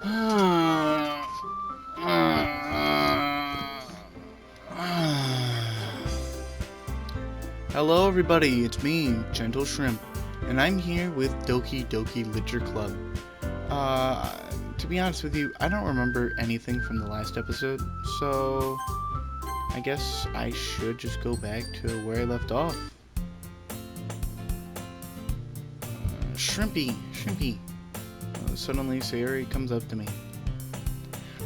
Hello everybody, it's me, Gentle Shrimp, and I'm here with Doki Doki Literature Club. To be honest with you, I don't remember anything from the last episode, so I guess I should just go back to where I left off. Shrimpy. Suddenly Sayori comes up to me.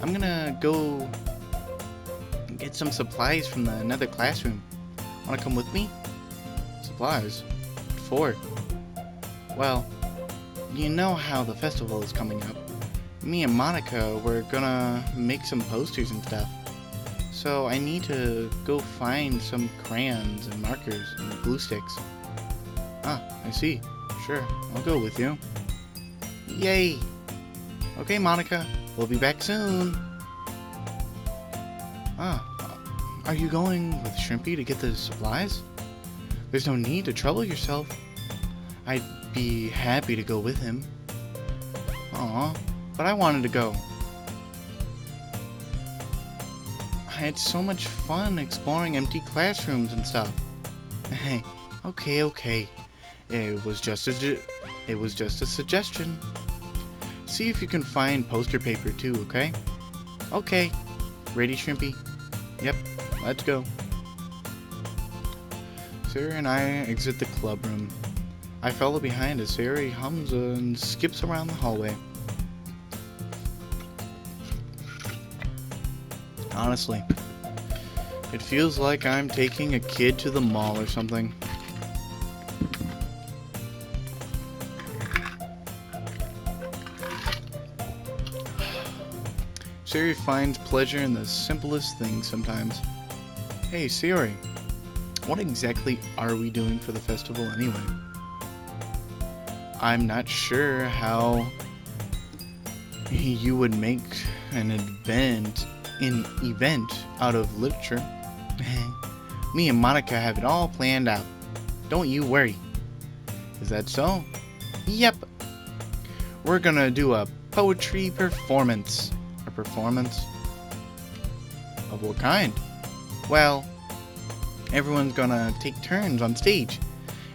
I'm gonna go get some supplies from another classroom. Wanna come with me? Supplies? What for? Well, you know how the festival is coming up. Me and Monica were gonna make some posters and stuff. So I need to go find some crayons and markers and glue sticks. Ah, I see. Sure, I'll go with you. Yay! Okay, Monica, we'll be back soon. Are you going with Shrimpy to get the supplies? There's no need to trouble yourself. I'd be happy to go with him. Aw, but I wanted to go. I had so much fun exploring empty classrooms and stuff. Hey, okay. It was just a suggestion. See if you can find poster paper too, okay? Okay. Ready, Shrimpy? Yep, let's go. Sayori and I exit the club room. I follow behind as Sayori hums and skips around the hallway. Honestly, it feels like I'm taking a kid to the mall or something. Sayori finds pleasure in the simplest things sometimes. Hey, Sayori, what exactly are we doing for the festival anyway? I'm not sure how you would make an event out of literature. Me and Monica have it all planned out. Don't you worry. Is that so? Yep. We're gonna do a poetry performance. A performance? Of what kind? Well, everyone's gonna take turns on stage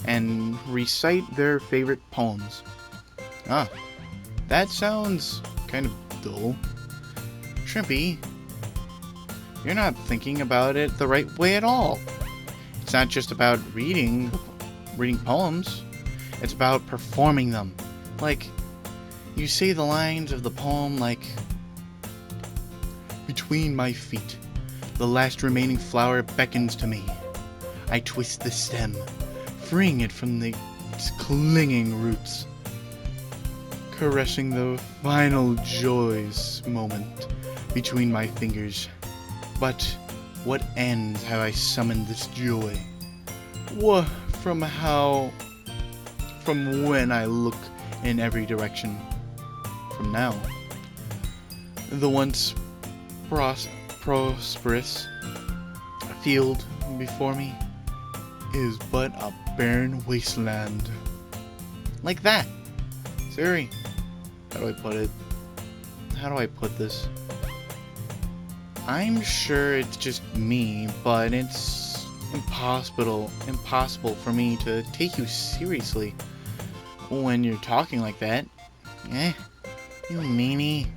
and recite their favorite poems. Ah, that sounds kind of dull. Shrimpy, you're not thinking about it the right way at all. It's not just about reading poems. It's about performing them. Like, you say the lines of the poem like, between my feet, the last remaining flower beckons to me. I twist the stem, freeing it from its clinging roots, caressing the final joyous moment between my fingers. But what ends have I summoned this joy? From when I look in every direction. From now, the once prosperous field before me is but a barren wasteland. Like that. Sayori, how do I put it? How do I put this? I'm sure it's just me, but it's impossible for me to take you seriously when you're talking like that. You meanie.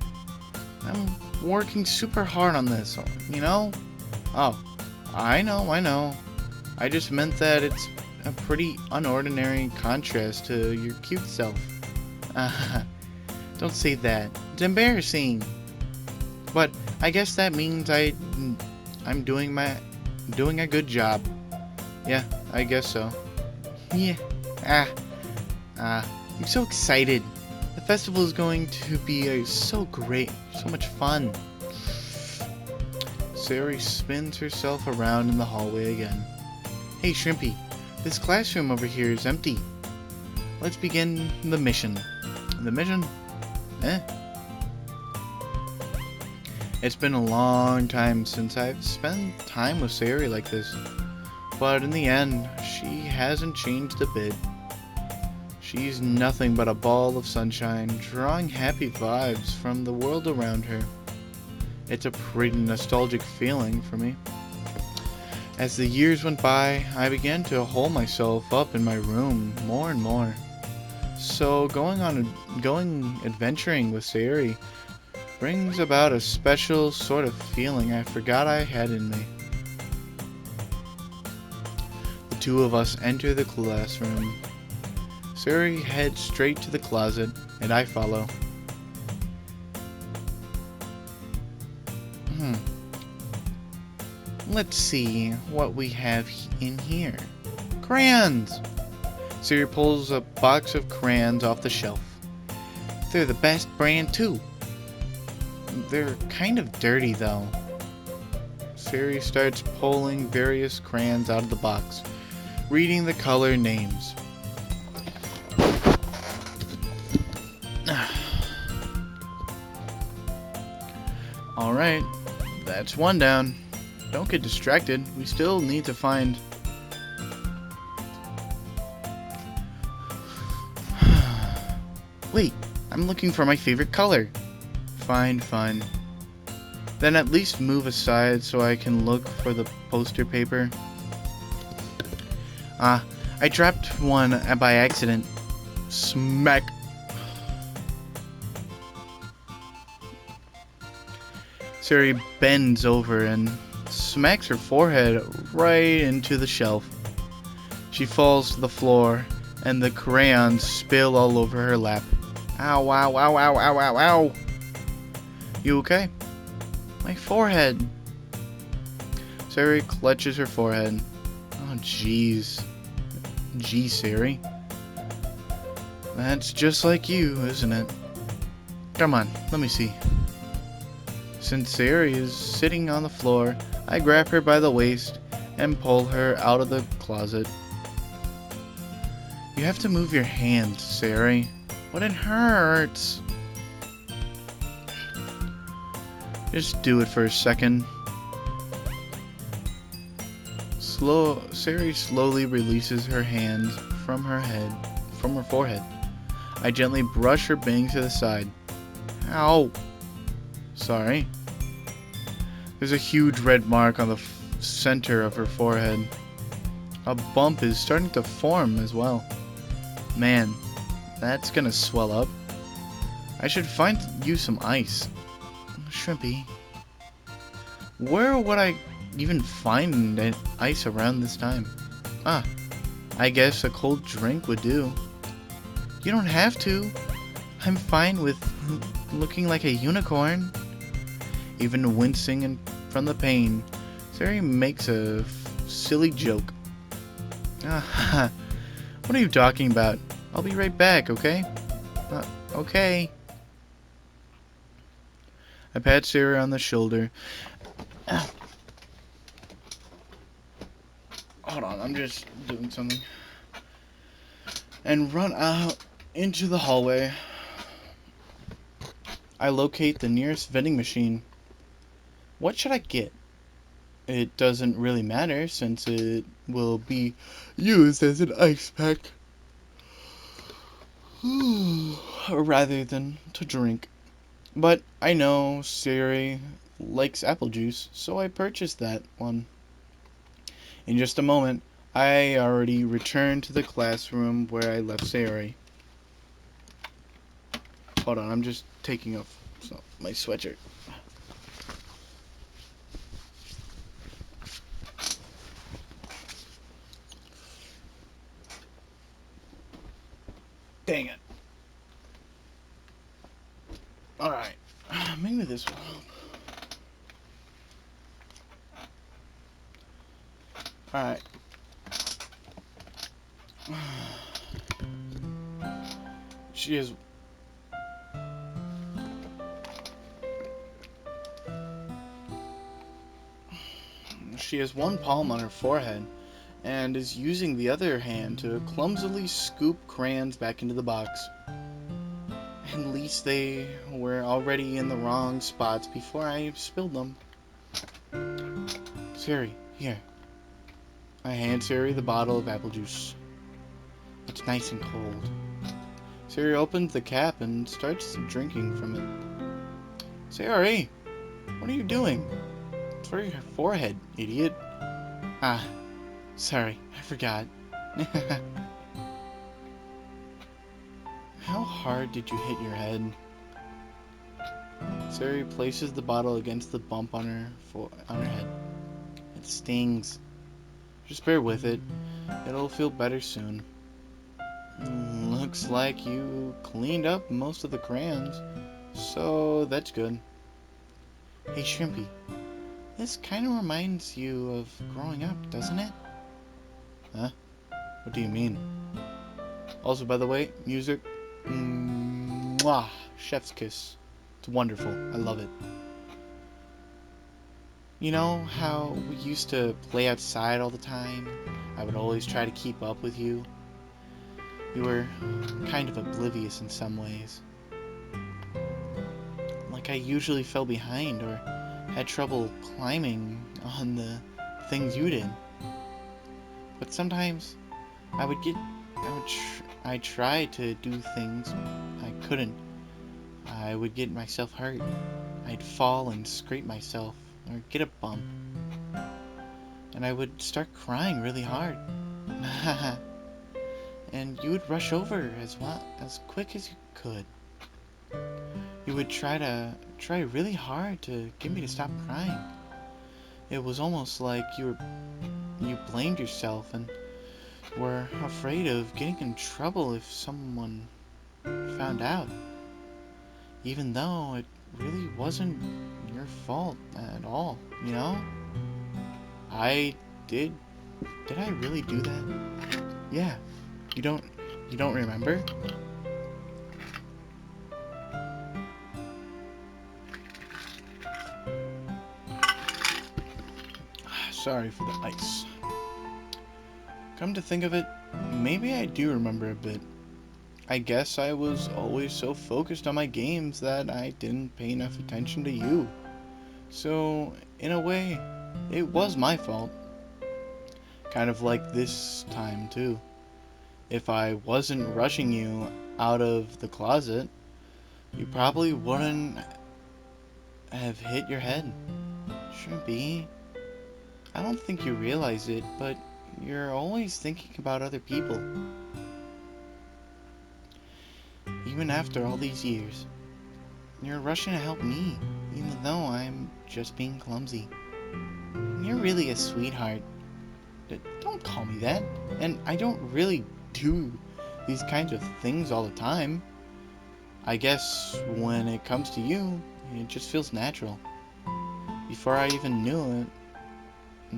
I'm working super hard on this, you know? Oh, I know. I just meant that it's a pretty unordinary contrast to your cute self. Don't say that. It's embarrassing. But I guess that means I'm doing a good job. Yeah, I guess so. Yeah. I'm so excited. The festival is going to be so great, so much fun. Sayori spins herself around in the hallway again. Hey Shrimpy, this classroom over here is empty. Let's begin the mission. The mission? It's been a long time since I've spent time with Sayori like this. But in the end, she hasn't changed a bit. She She's nothing but a ball of sunshine, drawing happy vibes from the world around her. It's a pretty nostalgic feeling for me. As the years went by, I began to hole myself up in my room more and more. So going adventuring with Sayori brings about a special sort of feeling I forgot I had in me. The two of us enter the classroom. Sayori heads straight to the closet, and I follow. Let's see what we have in here. Crayons! Sayori pulls a box of crayons off the shelf. They're the best brand too. They're kind of dirty though. Sayori starts pulling various crayons out of the box, reading the color names. Alright, that's one down. Don't get distracted. We still need to find... Wait, I'm looking for my favorite color. Fine. Then at least move aside so I can look for the poster paper. I dropped one by accident. Smack. Sayori bends over and smacks her forehead right into the shelf. She falls to the floor, and the crayons spill all over her lap. Ow, ow, ow, ow, ow, ow, ow. You okay? My forehead. Sayori clutches her forehead. Oh, jeez. Gee, Sayori. That's just like you, isn't it? Come on, let me see. Since Sayori is sitting on the floor, I grab her by the waist and pull her out of the closet. You have to move your hands, Sayori. But it hurts. Just do it for a second. Sayori slowly releases her hands from her forehead. I gently brush her bangs to the side. Ow. Sorry. There's a huge red mark on the center of her forehead. A bump is starting to form as well. Man, that's gonna swell up. I should find you some ice. Shrimpy. Where would I even find an ice around this time? I guess a cold drink would do. You don't have to. I'm fine with looking like a unicorn. Even wincing from the pain, Sayori makes a silly joke. What are you talking about? I'll be right back, okay? Okay. I pat Sayori on the shoulder. Hold on, I'm just doing something. And run out into the hallway. I locate the nearest vending machine. What should I get? It doesn't really matter since it will be used as an ice pack. Rather than to drink. But I know Sayori likes apple juice, so I purchased that one. In just a moment, I already returned to the classroom where I left Sayori. Hold on, I'm just taking off my sweatshirt. Dang it. Alright. Maybe this will help. Alright. She has one palm on her forehead and is using the other hand to clumsily scoop crayons back into the box. At least they were already in the wrong spots before I spilled them. Sayori, here. I hand Sayori the bottle of apple juice. It's nice and cold. Sayori opens the cap and starts drinking from it. Sayori, what are you doing? It's for your forehead, idiot. Ah, sorry, I forgot. How hard did you hit your head? Sayori places the bottle against the bump on her head. It stings. Just bear with it. It'll feel better soon. Looks like you cleaned up most of the crayons, so that's good. Hey Shrimpy, this kind of reminds you of growing up, doesn't it? Huh? What do you mean? Also, by the way, music. Mwah! Chef's kiss. It's wonderful. I love it. You know how we used to play outside all the time? I would always try to keep up with you. You were kind of oblivious in some ways. Like I usually fell behind or had trouble climbing on the things you did. But sometimes I tried to do things I couldn't. I would get myself hurt. I'd fall and scrape myself or get a bump. And I would start crying really hard. And you would rush over as quick as you could. You would try really hard to get me to stop crying. It was almost like you blamed yourself and were afraid of getting in trouble if someone found out. Even though it really wasn't your fault at all, you know? Did I really do that? Yeah. You don't remember? Sorry for the ice. Come to think of it, maybe I do remember a bit. I guess I was always so focused on my games that I didn't pay enough attention to you. So, in a way, it was my fault. Kind of like this time, too. If I wasn't rushing you out of the closet, you probably wouldn't have hit your head. Shouldn't be. I don't think you realize it, but you're always thinking about other people. Even after all these years, you're rushing to help me, even though I'm just being clumsy. You're really a sweetheart. Don't call me that. And I don't really do these kinds of things all the time. I guess when it comes to you, it just feels natural. Before I even know it,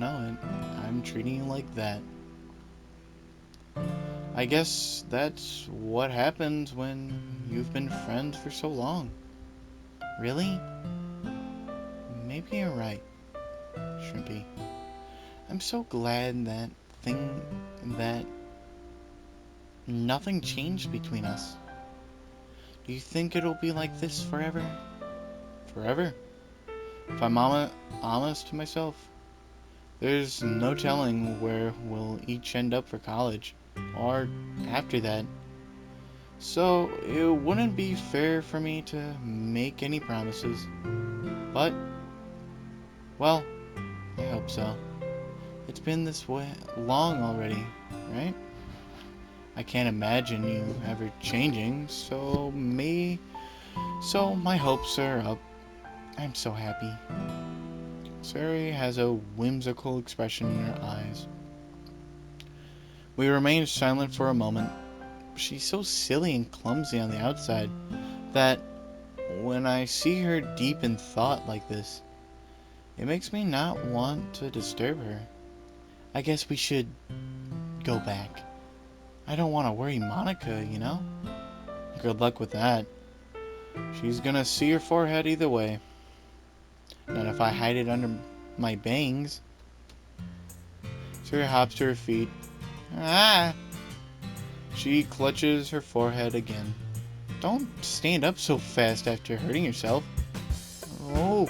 I'm treating you like that. I guess that's what happens when you've been friends for so long. Really? Maybe you're right, Shrimpy. I'm so glad that nothing changed between us. Do you think it'll be like this forever? Forever? If I'm honest to myself, there's no telling where we'll each end up for college, or after that. So, it wouldn't be fair for me to make any promises. But, well, I hope so. It's been this way long already, right? I can't imagine you ever changing, so my hopes are up. I'm so happy. Sayori has a whimsical expression in her eyes. We remain silent for a moment. She's so silly and clumsy on the outside that when I see her deep in thought like this, it makes me not want to disturb her. I guess we should go back. I don't want to worry Monica, you know? Good luck with that. She's gonna see your forehead either way. Not if I hide it under my bangs. Sayori hops to her feet. Ah! She clutches her forehead again. Don't stand up so fast after hurting yourself. Oh.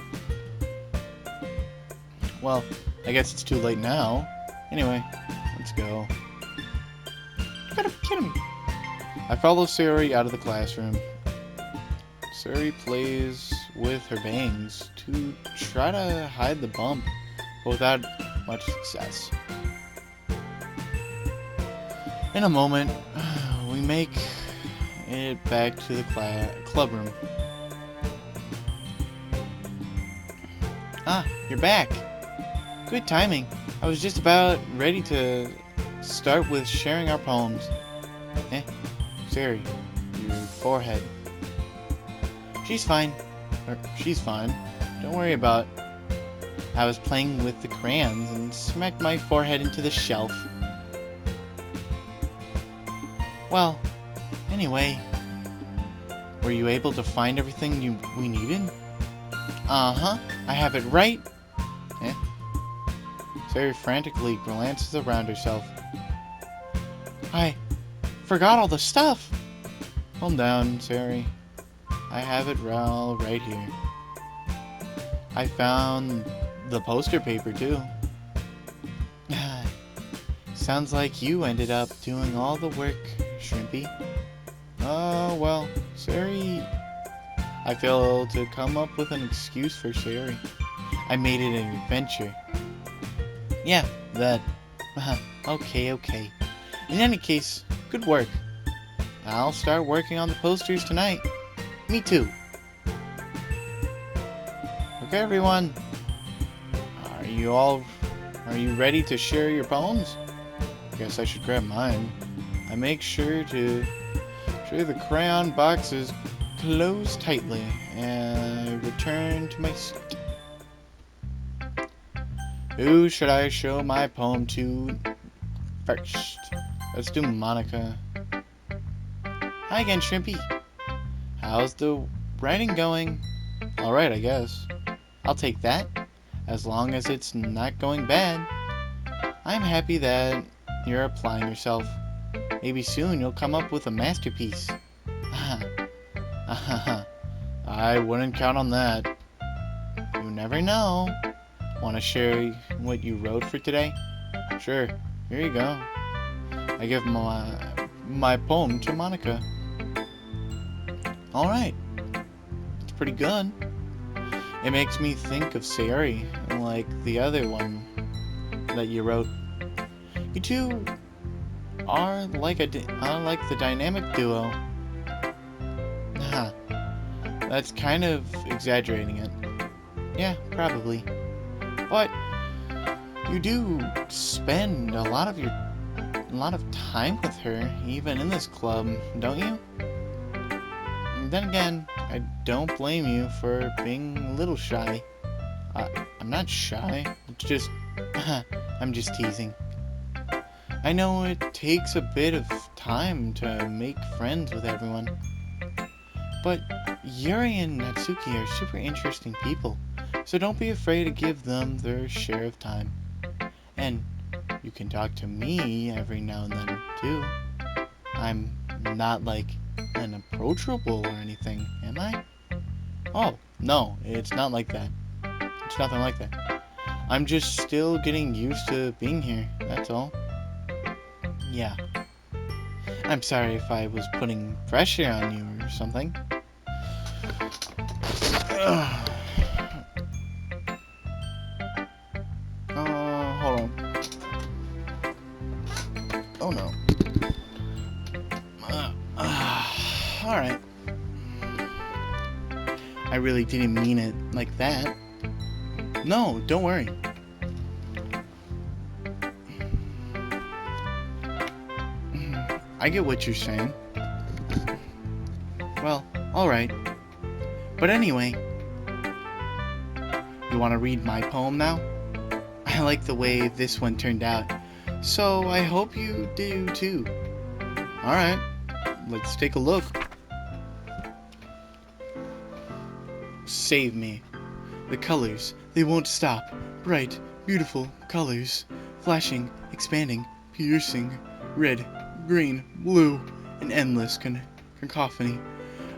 Well, I guess it's too late now. Anyway, let's go. Get him! I follow Sayori out of the classroom. Sayori plays with her bangs to try to hide the bump, but without much success. In a moment, we make it back to the club room. Ah, you're back. Good timing. I was just about ready to start with sharing our poems. Sayori, your forehead. She's fine. She's fine. Don't worry about it. I was playing with the crayons and smacked my forehead into the shelf. Well, anyway, were you able to find everything we needed? Uh-huh. I have it right. Sayori frantically glances around herself. I forgot all the stuff. Calm down, Sayori. I have it all right here. I found the poster paper, too. Sounds like you ended up doing all the work, Shrimpy. Oh, well, Sayori... I failed to come up with an excuse for Sayori. I made it an adventure. Yeah, that. Okay. In any case, good work. I'll start working on the posters tonight. Me too. Okay, everyone. Are you ready to share your poems? Guess I should grab mine. I make sure to the crayon boxes closed tightly and I return to my seat. Who should I show my poem to first? Let's do Monica. Hi again, Shrimpy. How's the writing going? Alright, I guess. I'll take that, as long as it's not going bad. I'm happy that you're applying yourself. Maybe soon you'll come up with a masterpiece. I wouldn't count on that. You never know. Want to share what you wrote for today? Sure, here you go. I give my poem to Monica. Alright. It's pretty good. It makes me think of Sayori, like the other one that you wrote. You two are like the dynamic duo. That's kind of exaggerating it. Yeah, probably. But you do spend a lot of time with her, even in this club, don't you? And then again, I don't blame you for being a little shy. I'm not shy. It's just I'm just teasing. I know it takes a bit of time to make friends with everyone. But Yuri and Natsuki are super interesting people, so don't be afraid to give them their share of time. And you can talk to me every now and then, too. I'm not like unapproachable or anything, am I? Oh, no, it's not like that. It's nothing like that. I'm just still getting used to being here, that's all. Yeah. I'm sorry if I was putting pressure on you or something. Hold on. Oh no. Alright. I really didn't mean it like that. No, don't worry. I get what you're saying. Well, alright. But anyway, you want to read my poem now? I like the way this one turned out, so I hope you do too. Alright, let's take a look. Save me. The colors, they won't stop. Bright, beautiful colors. Flashing, expanding, piercing. Red, green, blue. An endless cacophony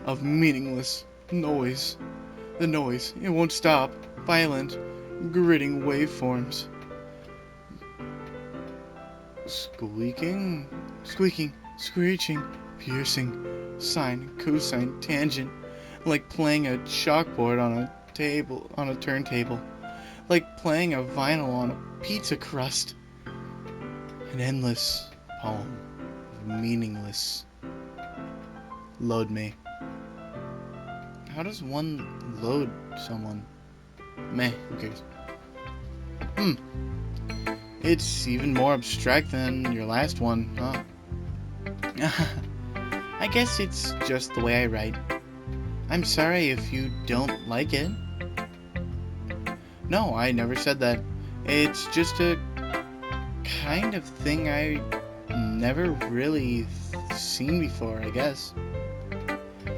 of meaningless noise. The noise, it won't stop. Violent, gritting waveforms. Squeaking, squeaking, screeching, piercing, sine, cosine, tangent, like playing a chalkboard on a turntable, like playing a vinyl on a pizza crust. An endless poem of meaningless. Load me. How does one load someone? Meh, who cares? It's even more abstract than your last one, huh? I guess it's just the way I write. I'm sorry if you don't like it. No, I never said that. It's just a kind of thing I never really seen before, I guess.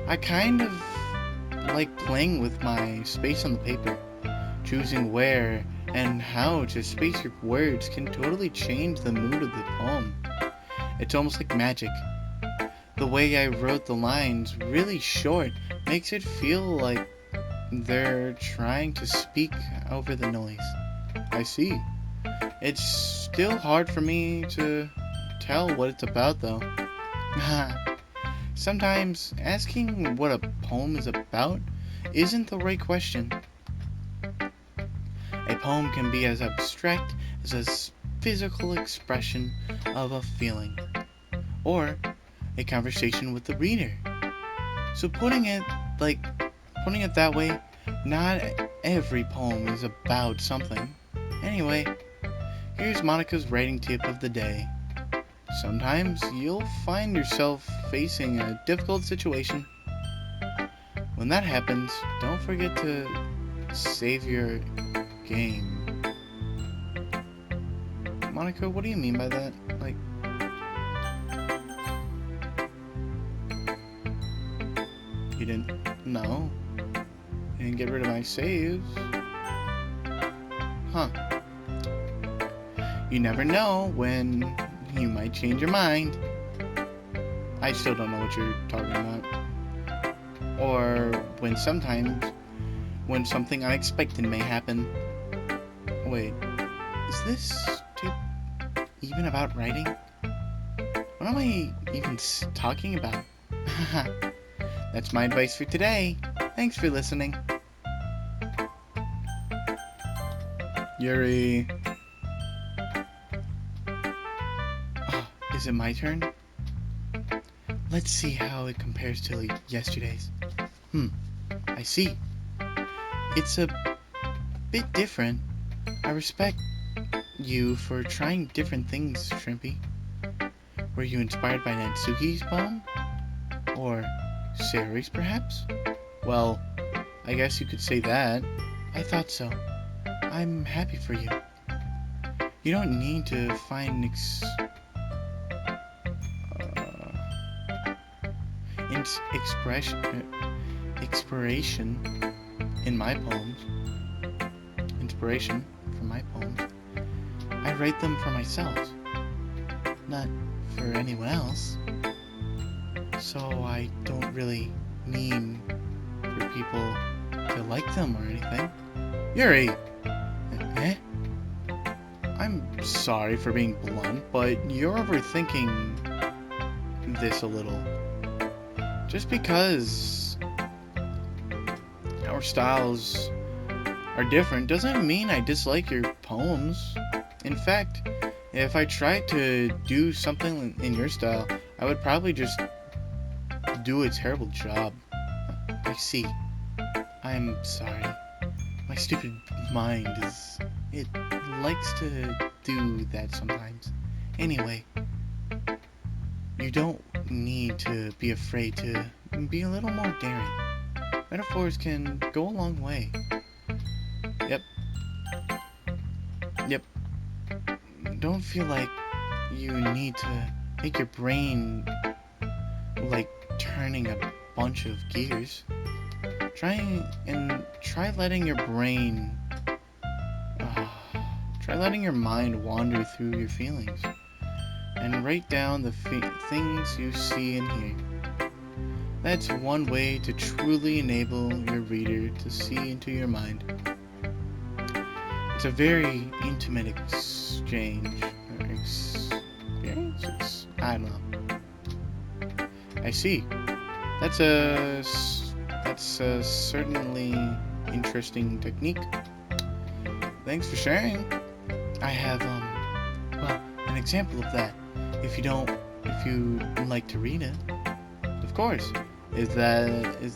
I kind of like playing with my space on the paper. Choosing where and how to space your words can totally change the mood of the poem. It's almost like magic. The way I wrote the lines really short makes it feel like they're trying to speak over the noise. I see. It's still hard for me to tell what it's about, though. Sometimes asking what a poem is about isn't the right question. A poem can be as abstract as a physical expression of a feeling, or a conversation with the reader. So putting it that way, not every poem is about something. Anyway, here's Monica's writing tip of the day. Sometimes you'll find yourself facing a difficult situation. When that happens, don't forget to save your game. Monica, what do you mean by that? Like, you didn't? No. You didn't get rid of my saves. Huh. You never know when you might change your mind. I still don't know what you're talking about. Or when something unexpected may happen. Wait, is this tip even about writing? What am I even talking about? That's my advice for today. Thanks for listening. Yuri. Oh, is it my turn? Let's see how it compares to yesterday's. I see. It's a bit different. I respect you for trying different things, Shrimpy. Were you inspired by Natsuki's poem? Or Sayori's, perhaps? Well, I guess you could say that. I thought so. I'm happy for you. You don't need to find inspiration in my poems. Inspiration from my poems. I write them for myself, not for anyone else. So I don't really mean for people to like them or anything. Yuri! Eh? I'm sorry for being blunt, but you're overthinking this a little. Just because our styles are different doesn't mean I dislike your poems. In fact, if I tried to do something in your style, I would probably just do a terrible job. I see. I'm sorry. My stupid mind it likes to do that sometimes. Anyway, you don't need to be afraid to be a little more daring. Metaphors can go a long way. Yep. Don't feel like you need to make your brain like turning a bunch of gears. Try letting your brain try letting your mind wander through your feelings and write down the things you see and hear. That's one way to truly enable your reader to see into your mind. It's a very intimate experience. I don't know. I see. That's a certainly interesting technique. Thanks for sharing. I have well, an example of that. If you'd like to read it, of course. Is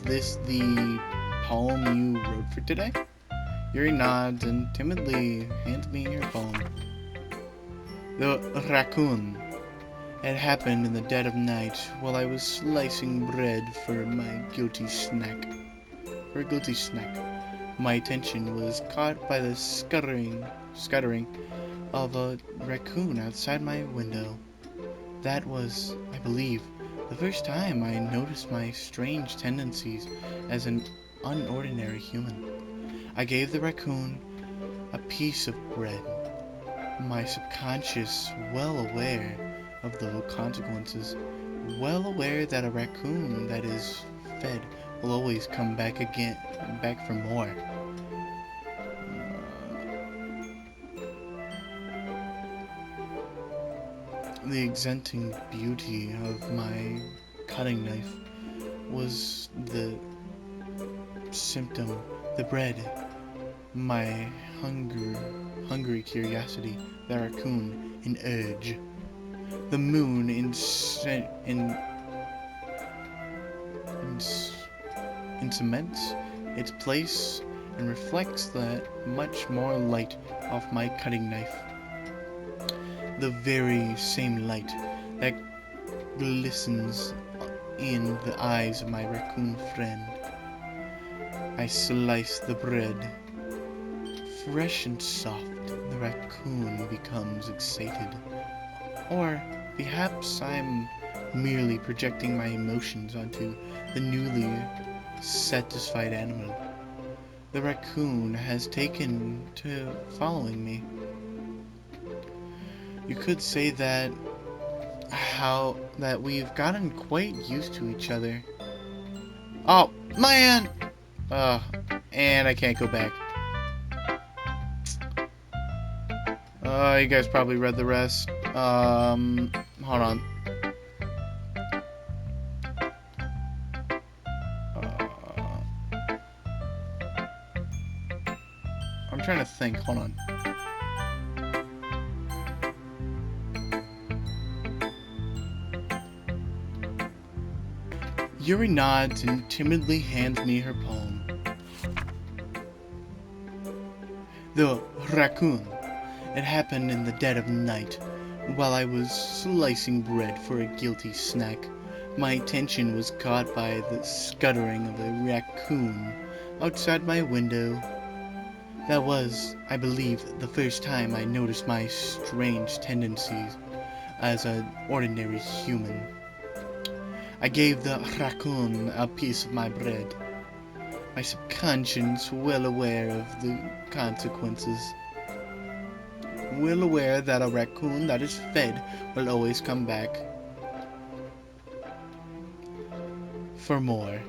this the poem you wrote for today? Yuri nods and timidly hands me your poem. The raccoon. It happened in the dead of night while I was slicing bread for my guilty snack. My attention was caught by the scuttering of a raccoon outside my window. That was, I believe, the first time I noticed my strange tendencies as an unordinary human. I gave the raccoon a piece of bread, my subconscious well aware of the consequences, well aware that a raccoon that is fed will always come back for more. The exulting beauty of my cutting knife was the symptom, the bread, my hungry curiosity, the raccoon, an urge. The moon cements its place and reflects that much more light off my cutting knife. The very same light that glistens in the eyes of my raccoon friend. I slice the bread. Fresh and soft, the raccoon becomes excited. Or perhaps I'm merely projecting my emotions onto the newly satisfied animal. The raccoon has taken to following me. You could say that we've gotten quite used to each other. Oh, man! And I can't go back. You guys probably read the rest. Hold on. I'm trying to think. Hold on. Yuri nods and timidly hands me her poem. The raccoon. It happened in the dead of night, while I was slicing bread for a guilty snack. My attention was caught by the scuttering of a raccoon outside my window. That was, I believe, the first time I noticed my strange tendencies as an ordinary human. I gave the raccoon a piece of my bread, my subconscious well aware of the consequences. Well aware that a raccoon that is fed will always come back for more.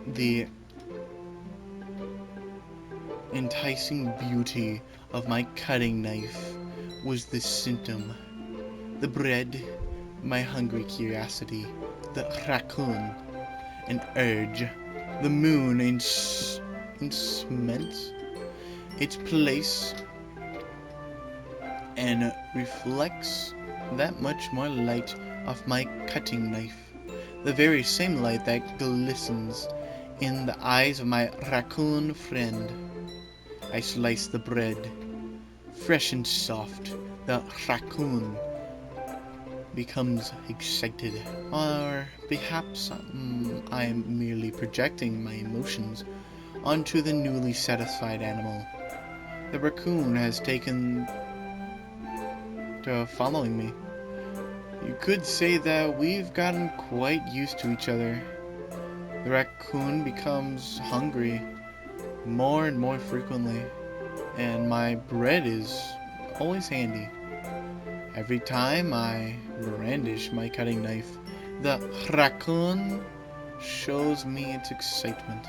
The enticing beauty of my cutting knife was the symptom. The bread, my hungry curiosity. The raccoon, an urge. The moon cements its place and reflects that much more light off my cutting knife. The very same light that glistens in the eyes of my raccoon friend. I slice the bread. Fresh and soft, the raccoon becomes excited. Or perhaps I am merely projecting my emotions onto the newly satisfied animal. The raccoon has taken to following me. You could say that we've gotten quite used to each other. The raccoon becomes hungry more and more frequently, and my bread is always handy. Every time I brandish my cutting knife, the raccoon shows me its excitement,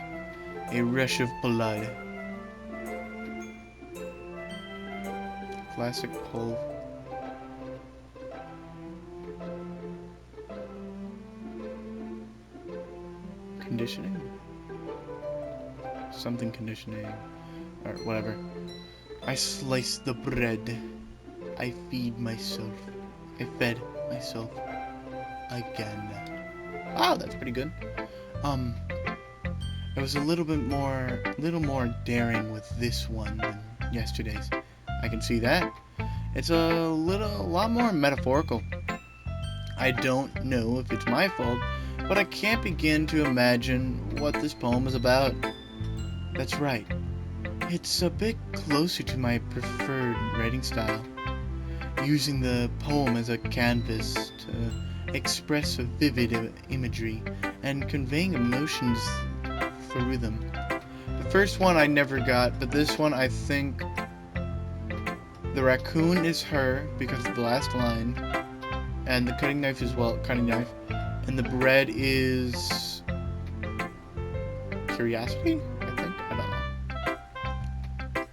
a rush of blood. Classic poem. conditioning? Something conditioning. Or whatever. I slice the bread. I feed myself. I fed myself again. Wow, that's pretty good. It was a little more daring with this one than yesterday's. I can see that. It's a lot more metaphorical. I don't know if it's my fault, but I can't begin to imagine what this poem is about. That's right. It's a bit closer to my preferred writing style, using the poem as a canvas to express a vivid imagery and conveying emotions through them. The first one I never got, but this one I think the raccoon is her because of the last line, and the cutting knife is cutting knife, and the bread is curiosity, I think. I don't know.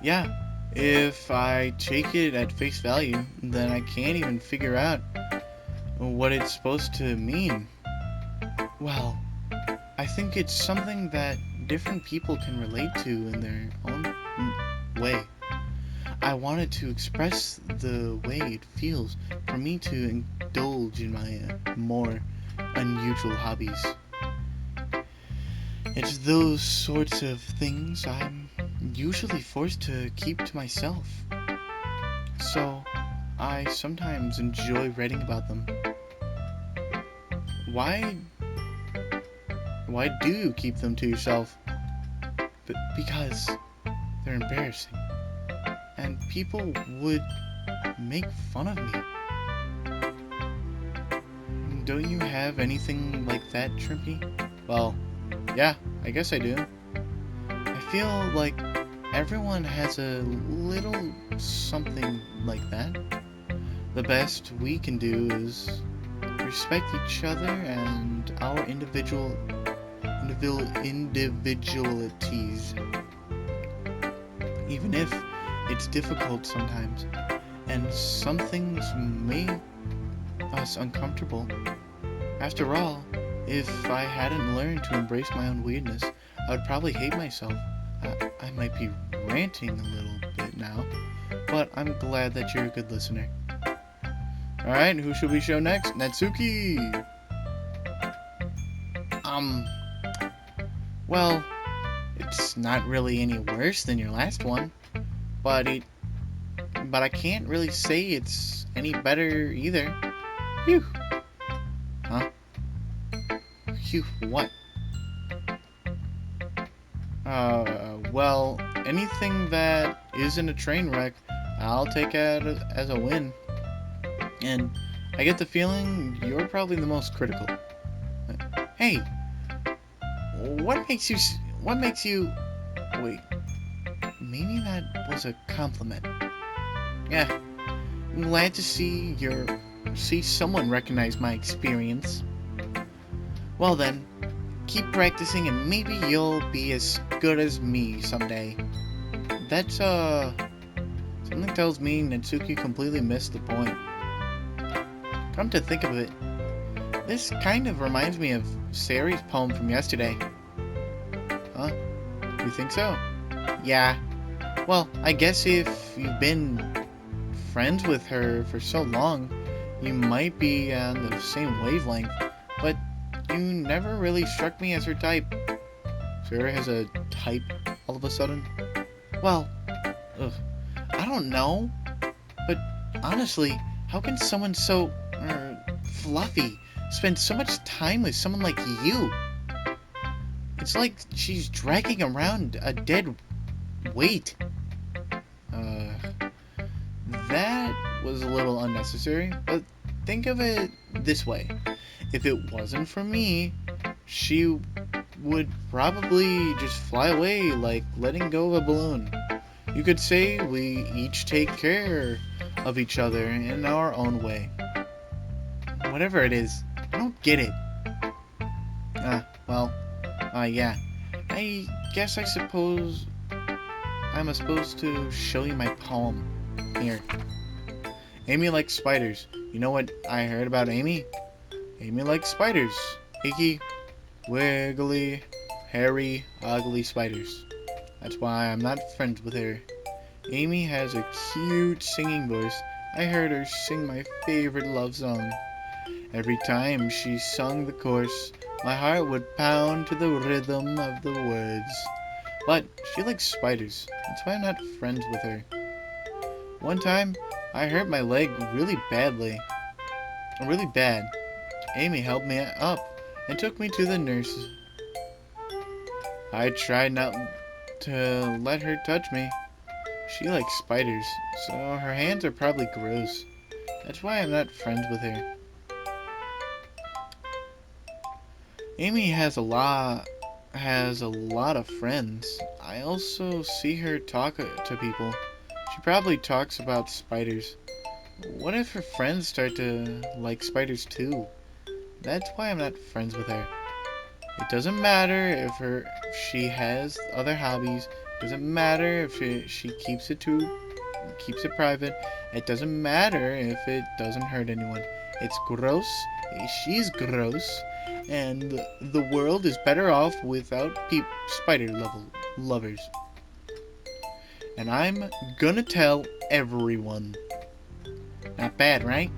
Yeah, if I take it at face value, then I can't even figure out what it's supposed to mean. Well, I think it's something that different people can relate to in their own way. I wanted to express the way it feels for me to indulge in my more unusual hobbies. It's those sorts of things I'm usually forced to keep to myself. So, I sometimes enjoy writing about them. Why do you keep them to yourself? Because they're embarrassing. And people would make fun of me. Don't you have anything like that, Trimpy? Well, yeah, I guess I do. I feel like everyone has a little something like that. The best we can do is respect each other and our individualities, even if it's difficult sometimes, and some things make us uncomfortable. After all, if I hadn't learned to embrace my own weirdness, I would probably hate myself. I might be ranting a little bit now, but I'm glad that you're a good listener. Alright, who should we show next? Natsuki! Well, it's not really any worse than your last one, but I can't really say it's any better either. Phew. Huh? Phew, what? Well, anything that isn't a train wreck, I'll take it as a win. And I get the feeling you're probably the most critical. Hey, what makes you, wait, maybe that was a compliment. Yeah, I'm glad to see someone recognize my experience. Well then, keep practicing and maybe you'll be as good as me someday. That's, something tells me Natsuki completely missed the point. Come to think of it, this kind of reminds me of Sayori's poem from yesterday. Huh? You think so? Yeah. Well, I guess if you've been friends with her for so long, you might be on the same wavelength, but you never really struck me as her type. Sayori has a type all of a sudden? Well, I don't know, but honestly, how can someone so fluffy spend so much time with someone like you? It's like she's dragging around a dead weight. That was a little unnecessary, but think of it this way. If it wasn't for me, she would probably just fly away like letting go of a balloon. You could say we each take care of each other in our own way. Whatever it is, I don't get it. Yeah. I guess I'm supposed to show you my poem. Here. Amy likes spiders. You know what I heard about Amy? Amy likes spiders. Icky, Wiggly, hairy, ugly spiders. That's why I'm not friends with her. Amy has a cute singing voice. I heard her sing my favorite love song. Every time she sung the chorus, my heart would pound to the rhythm of the words. But she likes spiders. That's why I'm not friends with her. One time, I hurt my leg really badly. Really bad. Amy helped me up and took me to the nurse. I tried not to let her touch me. She likes spiders, so her hands are probably gross. That's why I'm not friends with her. Amy has a lot of friends. I also see her talk to people. She probably talks about spiders. What if her friends start to like spiders too? That's why I'm not friends with her. It doesn't matter if she has other hobbies. It doesn't matter if she keeps it private. It doesn't matter if it doesn't hurt anyone. It's gross. She's gross. And the world is better off without spider lovers. And I'm gonna tell everyone. Not bad, right?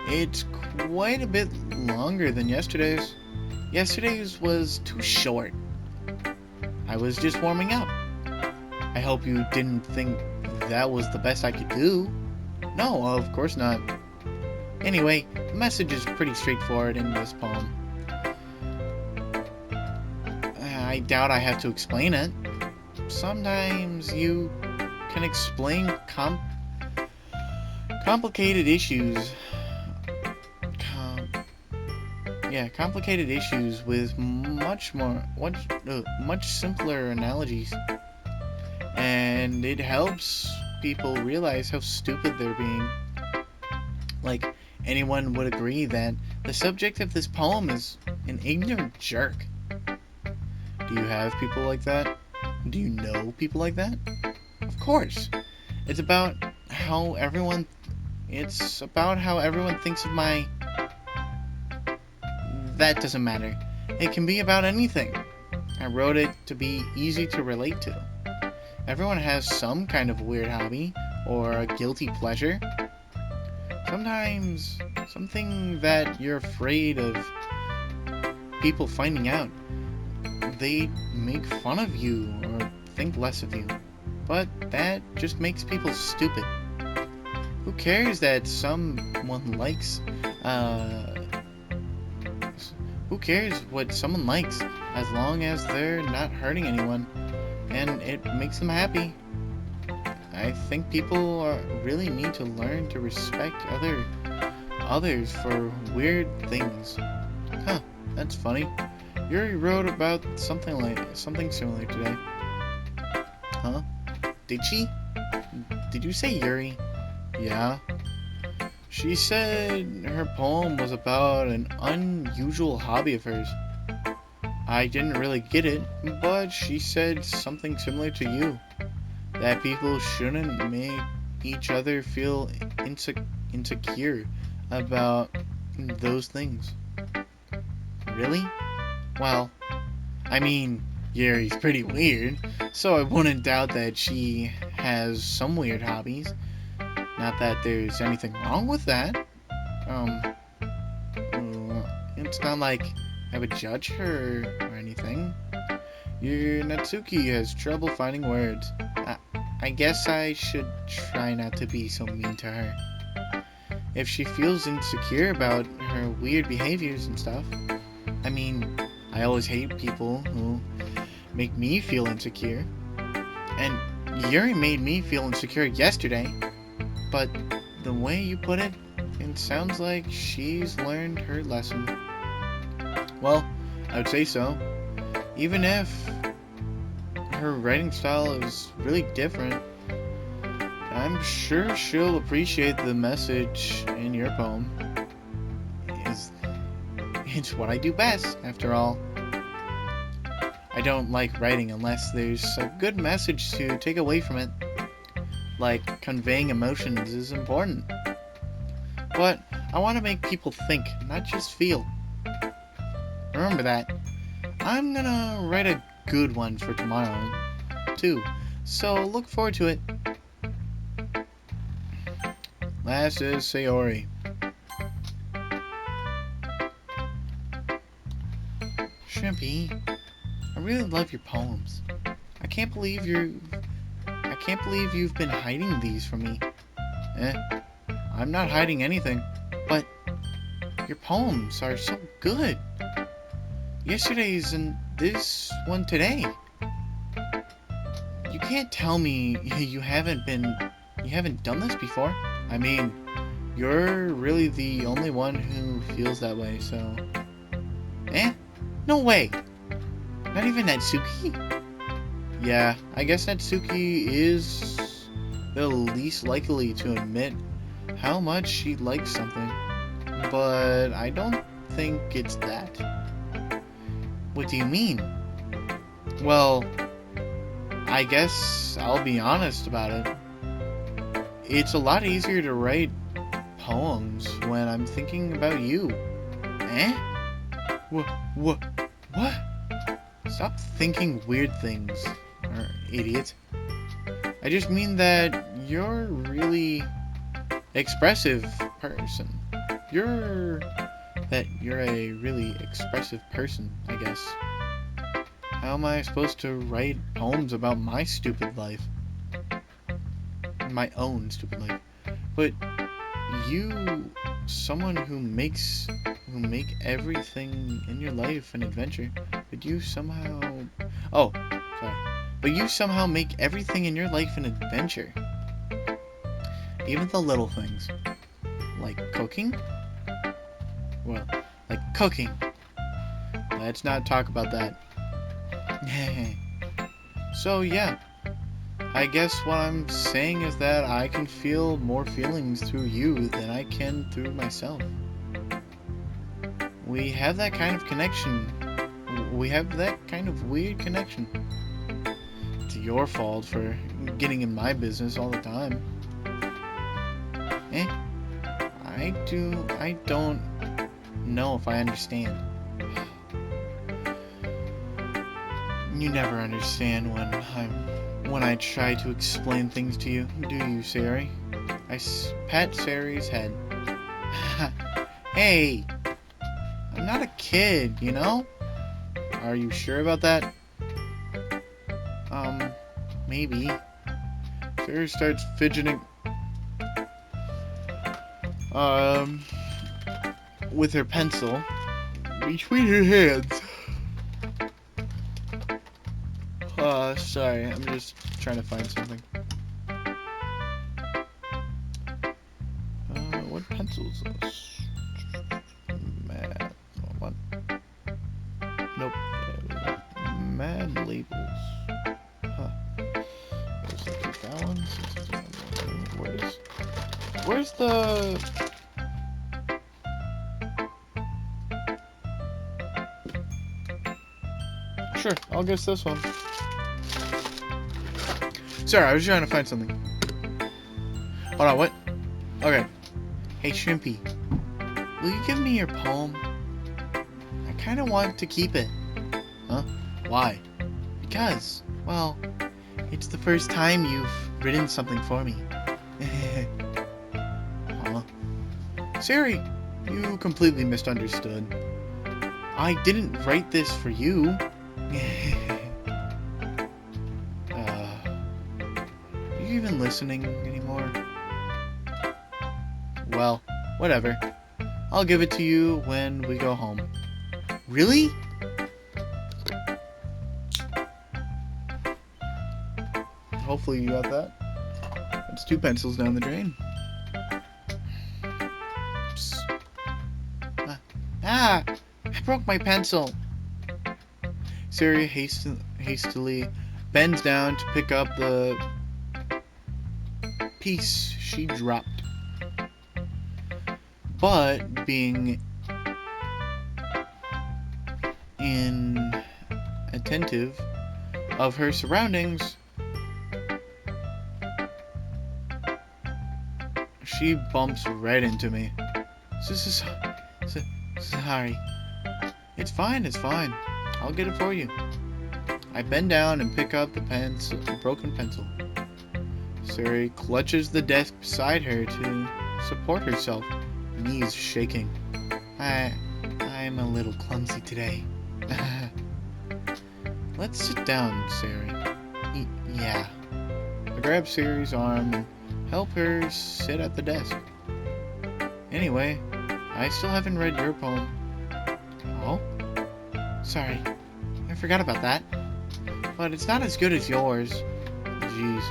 It's quite a bit longer than yesterday's. Yesterday's was too short. I was just warming up. I hope you didn't think that was the best I could do. No, of course not. Anyway, the message is pretty straightforward in this poem. I doubt I have to explain it. Sometimes you can explain complicated issues. Complicated issues with much simpler analogies. And it helps people realize how stupid they're being. Like, anyone would agree that the subject of this poem is an ignorant jerk. Do you have people like that? Do you know people like that? Of course. It's about how everyone thinks of my... That doesn't matter. It can be about anything. I wrote it to be easy to relate to. Everyone has some kind of weird hobby or a guilty pleasure. Sometimes something that you're afraid of people finding out. They make fun of you or think less of you. But that just makes people stupid. Who cares that someone likes who cares what someone likes as long as they're not hurting anyone and it makes them happy? I think people really need to learn to respect others for weird things. Huh, that's funny. Yuri wrote about something similar today. Huh? Did she? Did you say Yuri? Yeah. She said her poem was about an unusual hobby of hers. I didn't really get it, but she said something similar to you. That people shouldn't make each other feel insecure about those things. Really? Well, I mean, Yuri's pretty weird, so I wouldn't doubt that she has some weird hobbies. Not that there's anything wrong with that. It's not like I would judge her or anything. Your Natsuki has trouble finding words. I guess I should try not to be so mean to her. If she feels insecure about her weird behaviors and stuff. I mean, I always hate people who make me feel insecure. And Yuri made me feel insecure yesterday. But the way you put it, it sounds like she's learned her lesson. Well, I would say so. Even if her writing style is really different, I'm sure she'll appreciate the message in your poem. It's what I do best, after all. I don't like writing unless there's a good message to take away from it. Like, conveying emotions is important. But I want to make people think, not just feel. Remember that. I'm gonna write a good one for tomorrow, too. So look forward to it. Last is Sayori. Shrimpy, I really love your poems. I can't believe you've been hiding these from me. I'm not hiding anything, but your poems are so good. Yesterday's and this one today. You can't tell me you haven't done this before. I mean, you're really the only one who feels that way, so... No way! Not even Natsuki? Yeah, I guess Natsuki is the least likely to admit how much she likes something. But I don't think it's that. What do you mean? Well, I guess I'll be honest about it. It's a lot easier to write poems when I'm thinking about you. What? Stop thinking weird things, idiot. I just mean that you're a really expressive person. You're a really expressive person, I guess. How am I supposed to write poems about my stupid life? My own stupid life. But you, someone who make everything in your life an adventure, but you somehow... Oh, sorry. But you somehow make everything in your life an adventure. Even the little things. Like cooking? Well, like cooking. Let's not talk about that. So yeah, I guess what I'm saying is that I can feel more feelings through you than I can through myself. We have that kind of connection. We have that kind of weird connection. It's your fault for getting in my business all the time. I don't know if I understand. You never understand when I try to explain things to you, do you, Sayori? I pat Sayori's head. Hey! I'm not a kid, you know? Are you sure about that? Maybe. Sayori starts fidgeting. With her pencil between her hands. Sorry, I'm just trying to find something. What pencil is this? What? Nope. Mad labels. Huh. That one. Where's the... Sure, I'll guess this one. Sorry, I was trying to find something. Hold on, what? Okay. Hey, Shrimpy. Will you give me your poem? I kind of want to keep it. Huh? Why? Because, well, it's the first time you've written something for me. Huh? Sayori, you completely misunderstood. I didn't write this for you. Are you even listening anymore? Well, whatever. I'll give it to you when we go home. Really? Hopefully you got that. That's 2 pencils down the drain. I broke my pencil. Sayori hastily bends down to pick up the piece she dropped. But being inattentive of her surroundings, she bumps right into me. Sorry. It's fine, it's fine. I'll get it for you. I bend down and pick up the broken pencil. Sayori clutches the desk beside her to support herself, knees shaking. I'm a little clumsy today. Let's sit down, Sayori. Yeah. I grab Sayori's arm and help her sit at the desk. Anyway, I still haven't read your poem. Oh? Sorry. I forgot about that. But it's not as good as yours. Jeez.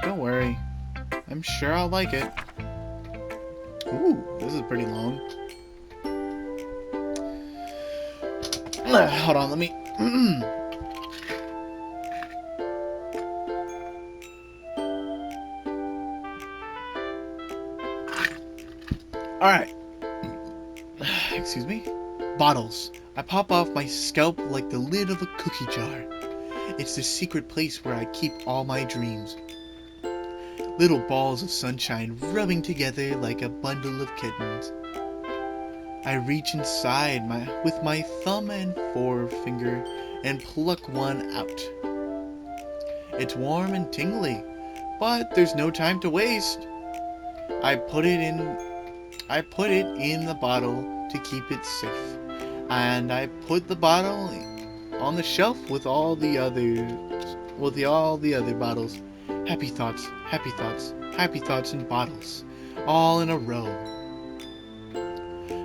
Don't worry. I'm sure I'll like it. Ooh, this is pretty long. Hold on, let me... Alright. Excuse me. Bottles. I pop off my scalp like the lid of a cookie jar. It's the secret place where I keep all my dreams. Little balls of sunshine rubbing together like a bundle of kittens. I reach inside with my thumb and forefinger and pluck one out. It's warm and tingly, but there's no time to waste. I put it in the bottle to keep it safe, and I put the bottle on the shelf with all the other bottles. Happy thoughts, happy thoughts, happy thoughts in bottles, all in a row.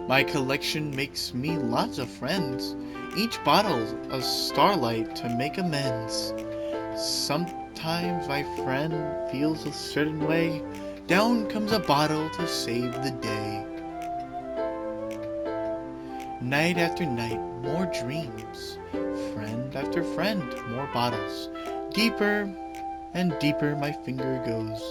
My collection makes me lots of friends. Each bottle's a starlight to make amends. Sometimes my friend feels a certain way. Down comes a bottle to save the day. Night after night, more dreams. Friend after friend, more bottles. Deeper and deeper my finger goes.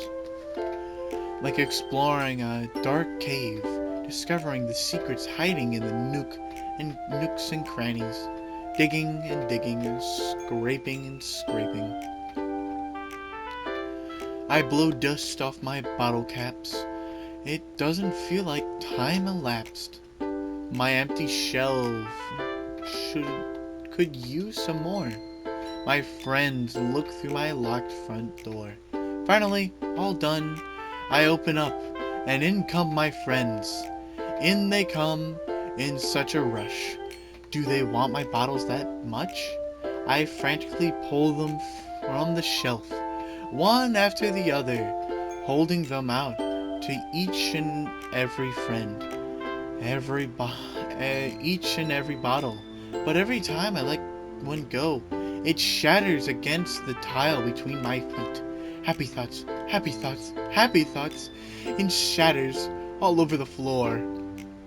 Like exploring a dark cave, discovering the secrets hiding in the nooks and crannies. Digging and digging and scraping and scraping. I blow dust off my bottle caps. It doesn't feel like time elapsed. My empty shelf could use some more. My friends look through my locked front door. Finally, all done, I open up, and in come my friends. In they come, in such a rush. Do they want my bottles that much? I frantically pull them from the shelf, one after the other, holding them out to each and every friend. Each and every bottle. But every time I let one go, it shatters against the tile between my feet. Happy thoughts, happy thoughts, happy thoughts. It shatters all over the floor.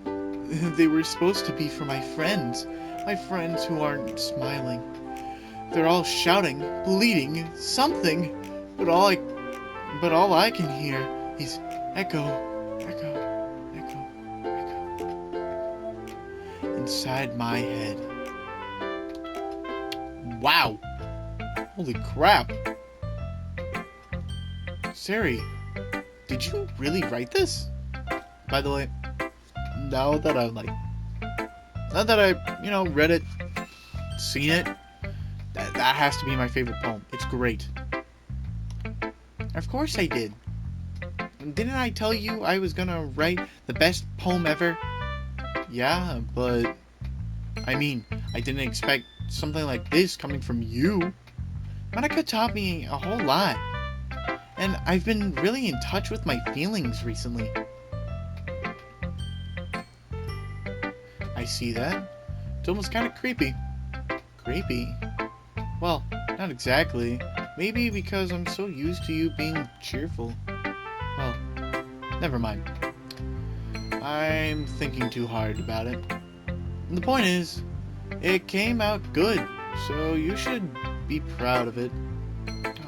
They were supposed to be for my friends who aren't smiling. They're all shouting, bleating, something, but all I can hear is echo, echo, echo, echo inside my head. Wow! Holy crap! Sayori, did you really write this? By the way, now that I read it, seen it, that has to be my favorite poem. It's great. Of course I did. Didn't I tell you I was gonna write the best poem ever? Yeah, but I mean, I didn't expect something like this coming from you. Monica taught me a whole lot, and I've been really in touch with my feelings recently. I see that. It's almost kind of creepy. Creepy? Well, not exactly. Maybe because I'm so used to you being cheerful. Well, never mind. I'm thinking too hard about it. And the point is, it came out good, so you should be proud of it.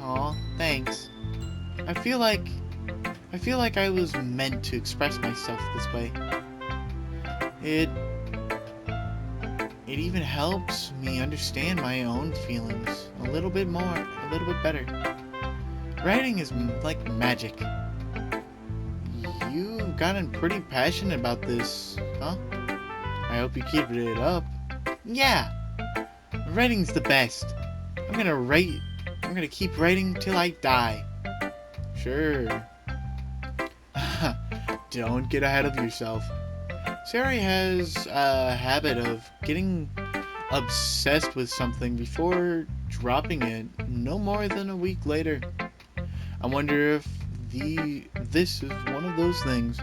Aw, thanks. I feel like I was meant to express myself this way. It even helps me understand my own feelings a little bit better. Writing is like magic. You've gotten pretty passionate about this, huh? I hope you keep it up. Yeah, writing's the best. I'm gonna write. I'm gonna keep writing till I die. Sure. Don't get ahead of yourself. Sayori has a habit of getting obsessed with something before dropping it no more than a week later. I wonder if this is one of those things.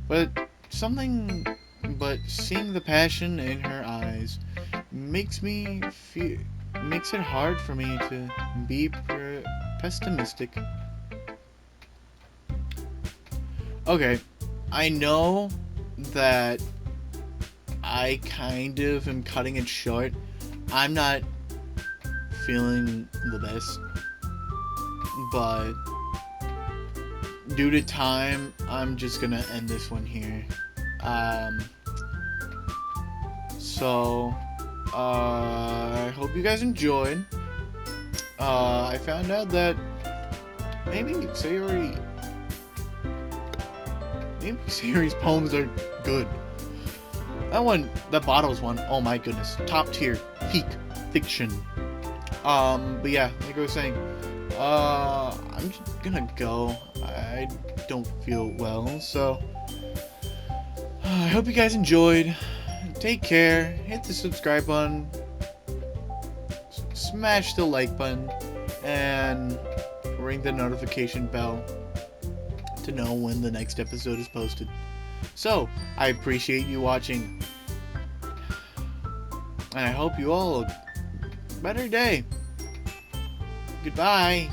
But something but seeing the passion in her eyes makes it hard for me to be pessimistic. Okay, I know that I kind of am cutting it short. I'm not feeling the best, but due to time, I'm just gonna end this one here. Um, I hope you guys enjoyed. I found out that maybe Sayori's poems are good. That Bottles one, oh my goodness, top tier, peak fiction. But yeah, like I was saying, I'm just gonna go. I don't feel well, so I hope you guys enjoyed. Take care. Hit the subscribe button. Smash the like button, and ring the notification bell to know when the next episode is posted. So, I appreciate you watching, and I hope you all a better day. Goodbye.